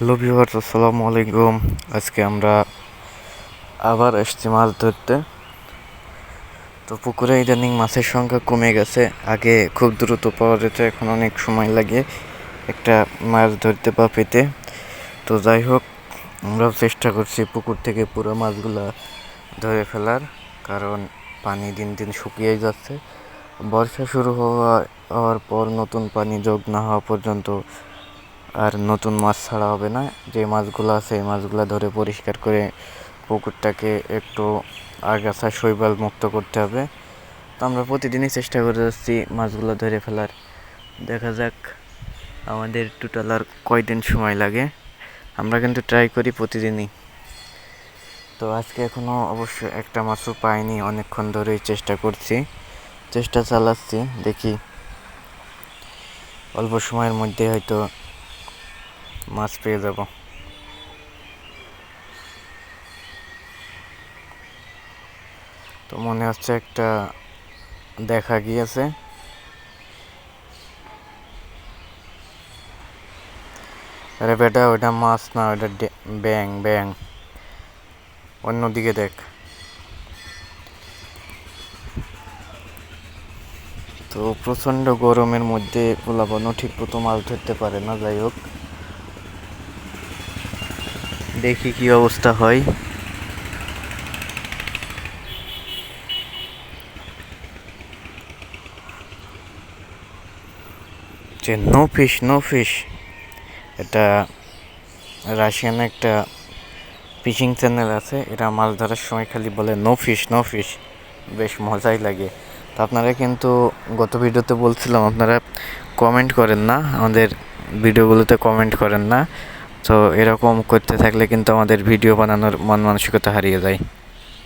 Hello viewers, আসসালামু আলাইকুম। আজকে আমরা আবার আসছি মাছ ধরতে। তো পুকুরে ইদানিং মাছের সংখ্যা কমে গেছে। আগে খুব দ্রুত পাওয়া যেত, এখন অনেক সময় লাগে একটা মাছ ধরতে বা পেতে। তো যাই হোক, আমরাও চেষ্টা করছি পুকুর থেকে পুরো মাছগুলা ধরে ফেলার, কারণ পানি দিন দিন শুকিয়ে যাচ্ছে। বর্ষা শুরু হওয়ার পর নতুন পানি যোগ না হওয়া পর্যন্ত আর নতুন মাছ ছাড়া হবে না। যে মাছগুলো আছে এই মাছগুলো ধরে পরিষ্কার করে পুকুরটাকে একটু আগাছা শৈবাল মুক্ত করতে হবে। তো আমরা প্রতিদিনই চেষ্টা করে যাচ্ছি মাছগুলো ধরে ফেলার। দেখা যাক আমাদের টোটাল আর কয়দিন সময় লাগে। আমরা কিন্তু ট্রাই করি প্রতিদিনই। তো আজকে এখনও অবশ্য একটা মাছও পাইনি, অনেকক্ষণ ধরেই চেষ্টা করছি, চেষ্টা চালাচ্ছি, দেখি অল্প সময়ের মধ্যে হয়তো মাছ পেয়ে যাব। তো মনে হচ্ছে একটা দেখা গিয়েছে। আরে বেটা, ওটা মাছ না, ওটা ব্যাং ব্যাং, অন্যদিকে দেখ। তো প্রচণ্ড গরমের মধ্যে পোলাপানও ঠিক মতো মাছ ধরতে পারে না। যাই হোক, দেখি কি অবস্থা হয়। যে নো ফিশ নো ফিশ, এটা রাশিয়ান একটা ফিশিং চ্যানেল আছে, এরা মাছ ধরার সময় খালি বলে নো ফিশ নো ফিশ, বেশ মজাই লাগে। তো আপনারা কিন্তু গত ভিডিওতে বলছিলাম আপনারা কমেন্ট করেন না, আমাদের ভিডিওগুলোতে কমেন্ট করেন না। তো এরকম করতে থাকলে কিন্তু আমাদের ভিডিও বানানোর মন মানসিকতা হারিয়ে যায়।